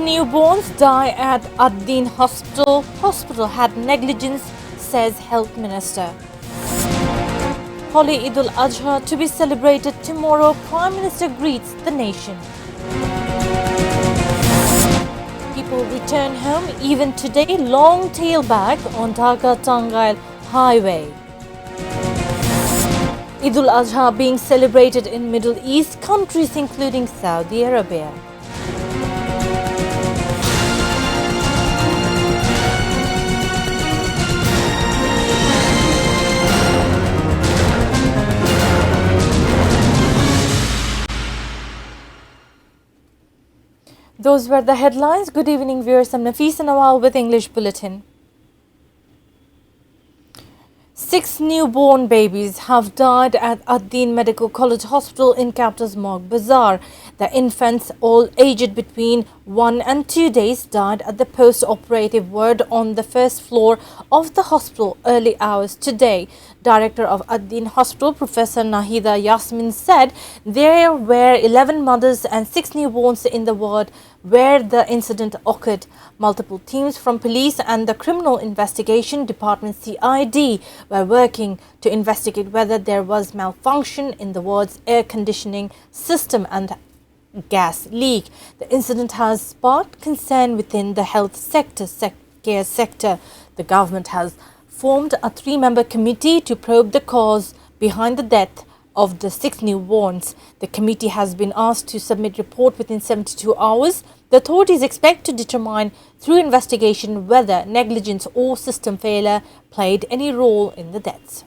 newborns die at Ad-Din Hospital. Hospital had negligence, says Health Minister. Holy Eid-ul-Azha to be celebrated tomorrow. Prime Minister greets the nation. People return home even today. Long tailback on Dhaka-Tangail highway. Eid-ul-Azha being celebrated in Middle East countries including Saudi Arabia. Those were the headlines. Good evening, viewers. I'm Nafisa Nawal with English Bulletin. 6 newborn babies have died at Ad-Din Medical College Hospital in capital's Morg Bazaar. The infants, all aged between 1 and 2 days, died at the post-operative ward on the first floor of the hospital early hours today. Director of Ad-Din Hospital, Professor Nahida Yasmin, said there were 11 mothers and 6 newborns in the ward where the incident occurred. Multiple teams from police and the Criminal Investigation Department CID were working to investigate whether there was malfunction in the ward's air conditioning system and gas leak. The incident has sparked concern within the health care sector. The government has formed a 3-member committee to probe the cause behind the death of the 6 newborns. The committee has been asked to submit report within 72 hours. The authorities expect to determine through investigation whether negligence or system failure played any role in the deaths.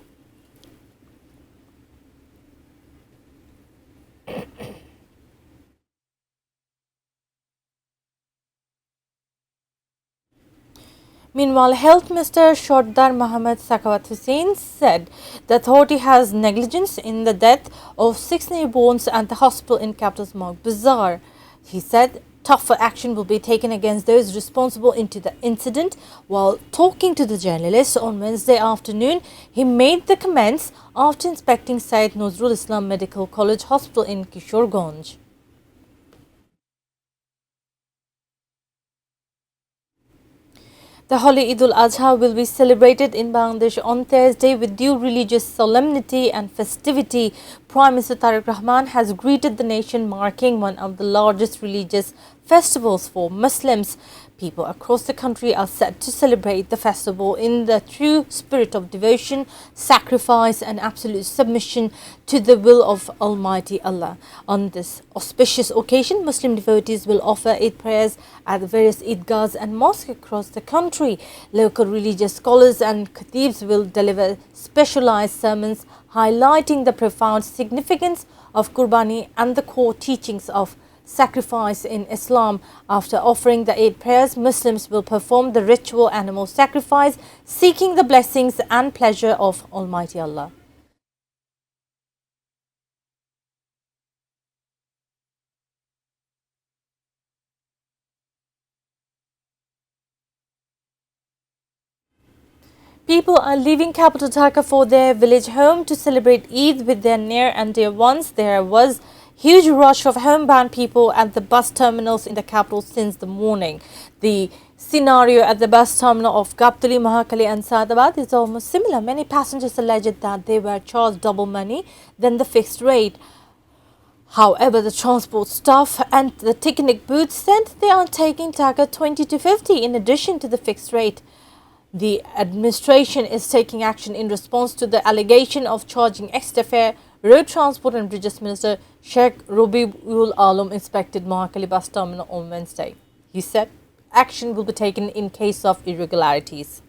Meanwhile, Health Minister Sardar Mohammad Sakawat Hussain said the authority has negligence in the death of 6 newborns at the hospital in capital's Morg Bazaar. He said tougher action will be taken against those responsible into the incident. While talking to the journalists on Wednesday afternoon, he made the comments after inspecting Syed Nazrul Islam Medical College Hospital in Kishoreganj. The holy Eid-ul-Azha will be celebrated in Bangladesh on Thursday with due religious solemnity and festivity. Prime Minister Tariq Rahman has greeted the nation, marking one of the largest religious festivals for Muslims. People across the country are set to celebrate the festival in the true spirit of devotion, sacrifice and absolute submission to the will of Almighty Allah. On this auspicious occasion, Muslim devotees will offer Eid prayers at various Eidgahs and mosques across the country. Local religious scholars and khatibs will deliver specialized sermons highlighting the profound significance of Qurbani and the core teachings of sacrifice in Islam. After offering the Eid prayers, Muslims will perform the ritual animal sacrifice, seeking the blessings and pleasure of Almighty Allah. People are leaving capital Dhaka for their village home to celebrate Eid with their near and dear ones. There was huge rush of homebound people at the bus terminals in the capital since the morning. The scenario at the bus terminal of Gaptali, Mahakali and Saadabad is almost similar. Many passengers alleged that they were charged double money than the fixed rate. However, the transport staff and the ticketing booth said they are taking Dhaka 20 to 50 in addition to the fixed rate. The administration is taking action in response to the allegation of charging extra fare. Road Transport and Bridges Minister Sheikh Robiul Alam inspected Mahakali bus terminal on Wednesday. He said action will be taken in case of irregularities.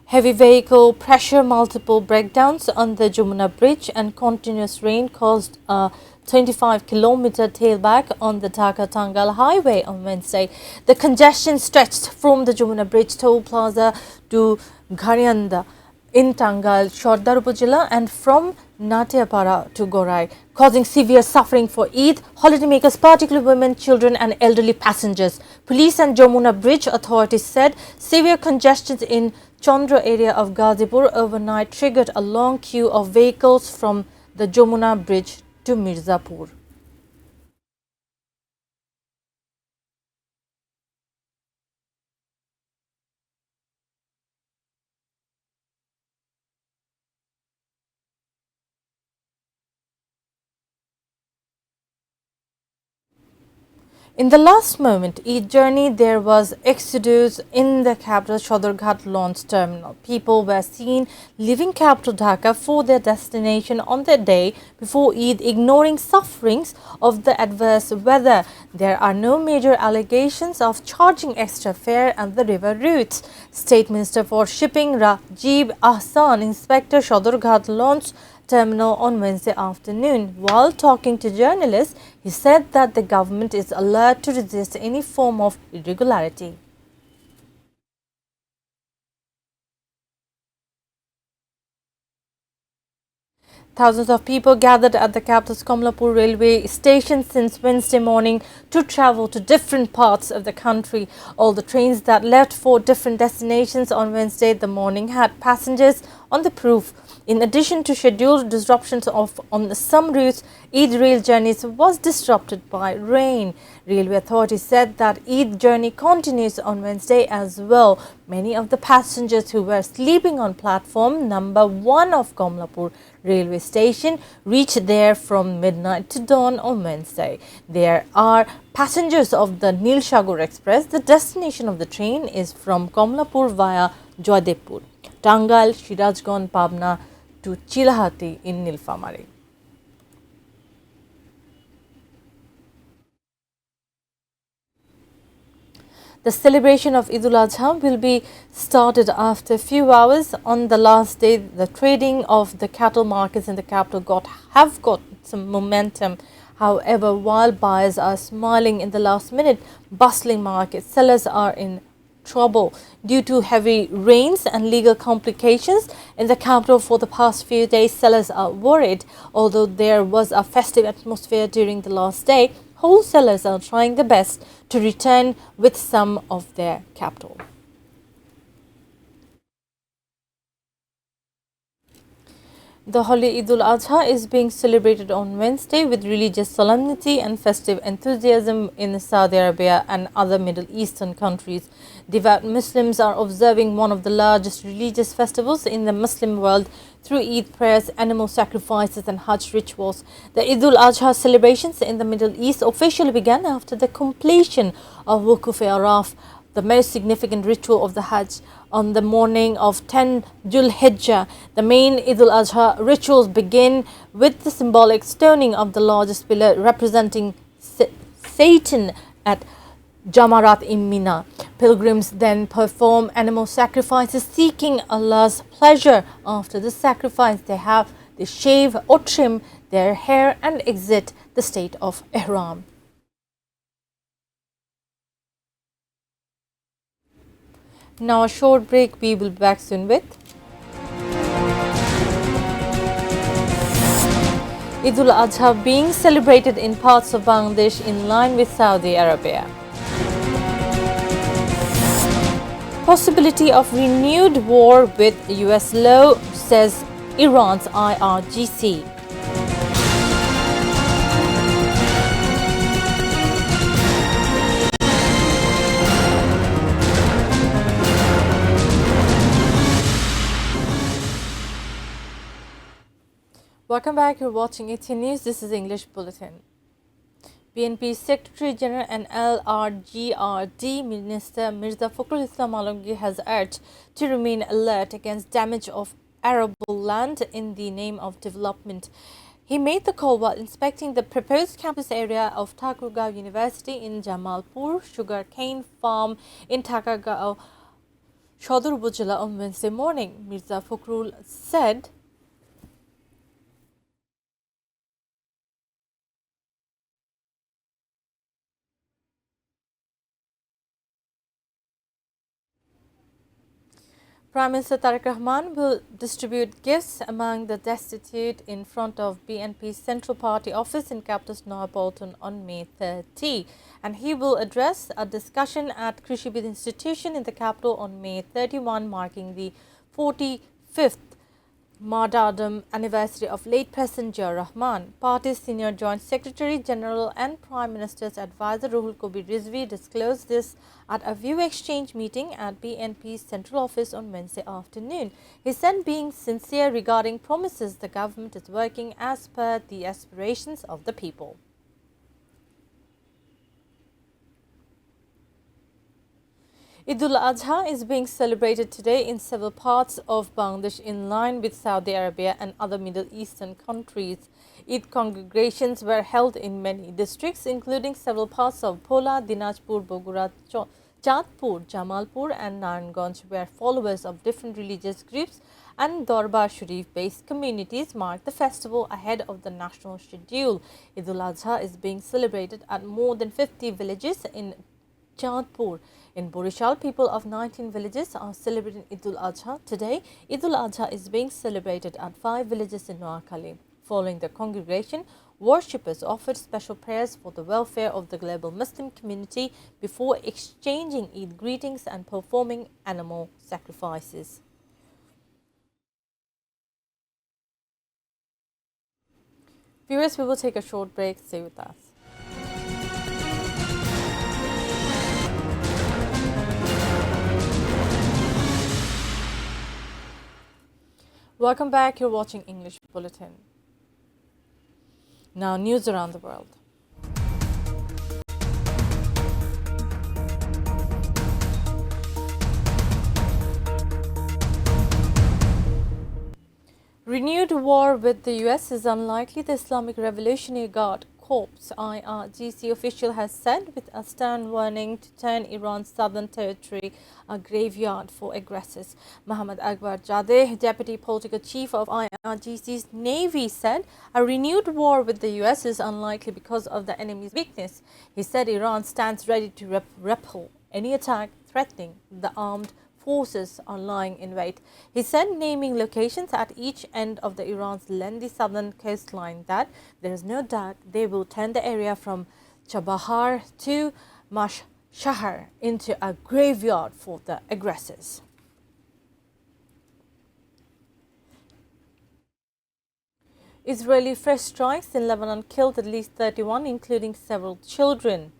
Heavy vehicle pressure, multiple breakdowns on the Jamuna bridge and continuous rain caused a 25-kilometer tailback on the Dhaka-Tangail highway on Wednesday. The congestion stretched from the Jamuna bridge toll plaza to Gharianda in Tangail, Sardar Upazila and from Natiapara to Gorai, causing severe suffering for Eid holidaymakers, particularly women, children and elderly passengers. Police and Jamuna Bridge authorities said severe congestion in Chandra area of Ghazipur overnight triggered a long queue of vehicles from the Jamuna bridge to Mirzapur. In the last moment Eid journey, there was exodus in the capital Sodorghat launch terminal. People were seen leaving capital Dhaka for their destination on the day before Eid, ignoring sufferings of the adverse weather. There are no major allegations of charging extra fare and the river routes. State Minister for Shipping Rajiv Ahsan inspected Sodorghat launch terminal on Wednesday afternoon. While talking to journalists, he said that the government is alert to resist any form of irregularity. Thousands of people gathered at the capital's Komlapur railway station since Wednesday morning to travel to different parts of the country. All the trains that left for different destinations on Wednesday the morning had passengers on the proof. In addition to scheduled disruptions on some routes, Eid rail journeys was disrupted by rain. Railway authorities said that Eid journey continues on Wednesday as well. Many of the passengers who were sleeping on platform number 1 of Komlapur railway station reached there from midnight to dawn on Wednesday. There are passengers of the Nilsagar Express. The destination of the train is from Komlapur via Joydepur, Tangal, Shirajganj, Pabna to Chilahati in Nilphamari. The celebration of Eid-ul-Azha will be started after a few hours. On the last day, the trading of the cattle markets in the capital have got some momentum. However, while buyers are smiling in the last minute, bustling market sellers are in trouble due to heavy rains and legal complications in the capital for the past few days. Sellers are worried. Although there was a festive atmosphere during the last day, wholesalers are trying their best to return with some of their capital. The holy Eid-ul-Azha is being celebrated on Wednesday with religious solemnity and festive enthusiasm in Saudi Arabia and other Middle Eastern countries. Devout Muslims are observing one of the largest religious festivals in the Muslim world through Eid prayers, animal sacrifices and Hajj rituals. The Eid-ul-Azha celebrations in the Middle East officially began after the completion of Wukuf-e-Araf, the most significant ritual of the Hajj, on the morning of 10 Dhul-Hijjah. The main Eid-ul-Azha rituals begin with the symbolic stoning of the largest pillar representing Satan at Jamarat-in-Mina. Pilgrims then perform animal sacrifices seeking Allah's pleasure. After the sacrifice, they shave or trim their hair and exit the state of Ihram. Now a short break. We will be back soon with Eid-ul-Azha being celebrated in parts of Bangladesh in line with Saudi Arabia. Possibility of renewed war with US law, says Iran's IRGC. Welcome back. You're watching ATN News. This is English Bulletin. BNP Secretary General and LRGRD Minister Mirza Fakhrul Islam Alamgir has urged to remain alert against damage of arable land in the name of development. He made the call while inspecting the proposed campus area of Thakurgaon University in Jamalpur sugarcane farm in Thakurgaon, Shodor Upazila on Wednesday morning. Mirza Fakhrul said, Prime Minister Tariq Rahman will distribute gifts among the destitute in front of BNP's Central Party office in capital's Bulletin on May 30, and he will address a discussion at Krishibid Institution in the capital on May 31, marking the 45th Martyrdom anniversary of late President Ziaur Rahman. Party's senior Joint Secretary General and Prime Minister's advisor Ruhul Kabir Rizvi disclosed this at a view exchange meeting at BNP's central office on Wednesday afternoon. He said, being sincere regarding promises, the government is working as per the aspirations of the people. Eid-ul-Azha is being celebrated today in several parts of Bangladesh in line with Saudi Arabia and other Middle Eastern countries. Eid congregations were held in many districts, including several parts of Pola, Dinajpur, Bogura, Chandpur, Jamalpur and Naranganj, where followers of different religious groups and Darbar Sharif-based communities mark the festival ahead of the national schedule. Eid-ul-Azha is being celebrated at more than 50 villages in Chandpur. In Borishal, people of 19 villages are celebrating Eid-ul-Azha. Today, Eid-ul-Azha is being celebrated at 5 villages in Noakhali. Following the congregation, worshippers offered special prayers for the welfare of the global Muslim community before exchanging Eid greetings and performing animal sacrifices. Viewers, we will take a short break. Stay with us. Welcome back. You're watching English Bulletin. Now, news around the world. Renewed war with the US is unlikely, the Islamic Revolutionary Guard Corps IRGC official has said, with a stern warning to turn Iran's southern territory a graveyard for aggressors. Mohammad Akbar Zadeh, deputy political chief of IRGC's Navy, said a renewed war with the US is unlikely because of the enemy's weakness. He said Iran stands ready to repel any attack threatening the armed forces are lying in wait. He said, naming locations at each end of the Iran's lengthy southern coastline, that there is no doubt they will turn the area from Chabahar to Mashhar into a graveyard for the aggressors. Israeli fresh strikes in Lebanon killed at least 31, including several children.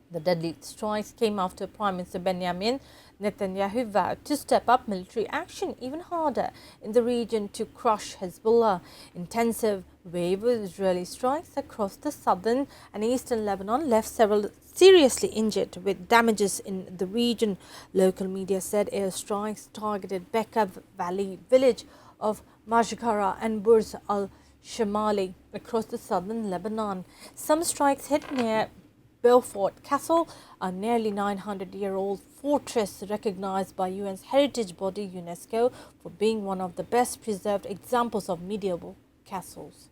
The deadly strikes came after Prime Minister Benjamin Netanyahu vowed to step up military action even harder in the region to crush Hezbollah. Intensive wave of Israeli strikes across the southern and eastern Lebanon left several seriously injured, with damages in the region. Local media said airstrikes targeted Bekaa Valley village of Mashgara and Burj al-Shamali across the southern Lebanon. Some strikes hit near Belfort Castle, a nearly 900-year-old fortress recognized by UN's heritage body UNESCO for being one of the best preserved examples of medieval castles.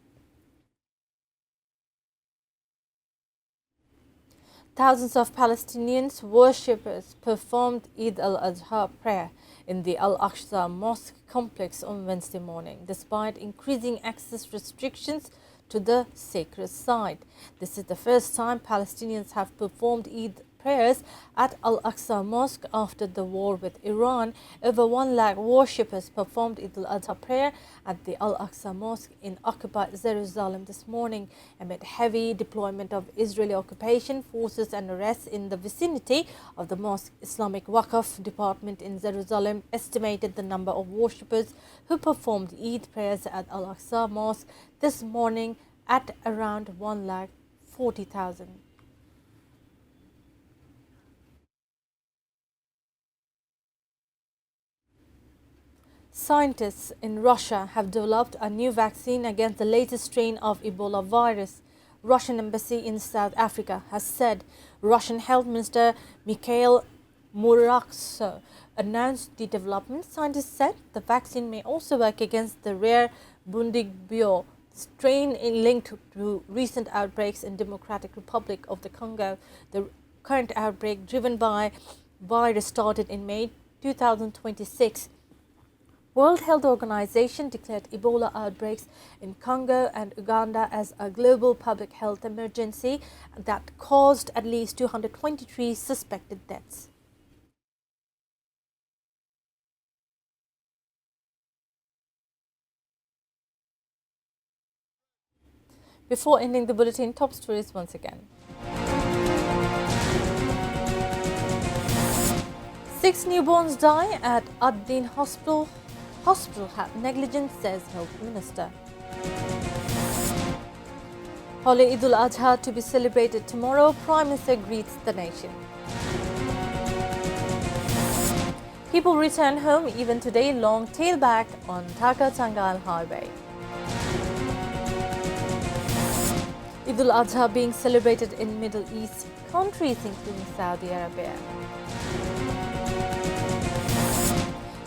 Thousands of Palestinians worshippers performed Eid-ul-Azha prayer in the Al-Aqsa Mosque complex on Wednesday morning, despite increasing access restrictions to the sacred site. This is the first time Palestinians have performed Eid prayers at Al-Aqsa Mosque after the war with Iran. Over 1 lakh worshippers performed Eid-ul-Adha prayer at the Al-Aqsa Mosque in occupied Jerusalem this morning, amid heavy deployment of Israeli occupation forces and arrests in the vicinity of the mosque. Islamic Waqf Department in Jerusalem estimated the number of worshippers who performed Eid prayers at Al-Aqsa Mosque this morning at around 1,40,000. Scientists in Russia have developed a new vaccine against the latest strain of Ebola virus. Russian embassy in South Africa has said. Russian Health Minister Mikhail Murashko announced the development. Scientists said the vaccine may also work against the rare Bundibugyo strain linked to recent outbreaks in Democratic Republic of the Congo. The current outbreak, driven by virus, started in May 2026 World Health Organization declared Ebola outbreaks in Congo and Uganda as a global public health emergency that caused at least 223 suspected deaths. Before ending the bulletin, top stories once again. 6 newborns die at Ad-Din Hospital. Hospital had negligence, says Health Minister. Holy Eid-ul-Azha to be celebrated tomorrow. Prime Minister greets the nation. People return home even today. Long tailback on Dhaka-Tangal Highway. Eid-ul-Azha being celebrated in Middle East countries including Saudi Arabia.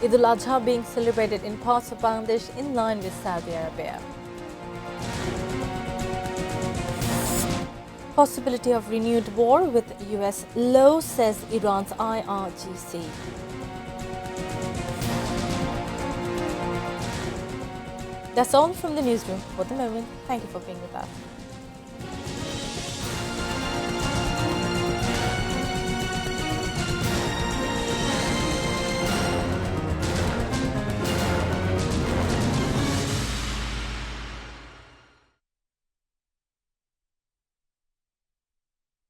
Eid-ul-Azha being celebrated in parts of Bangladesh in line with Saudi Arabia. Possibility of renewed war with US low, says Iran's IRGC. That's all from the newsroom for the moment. Thank you for being with us.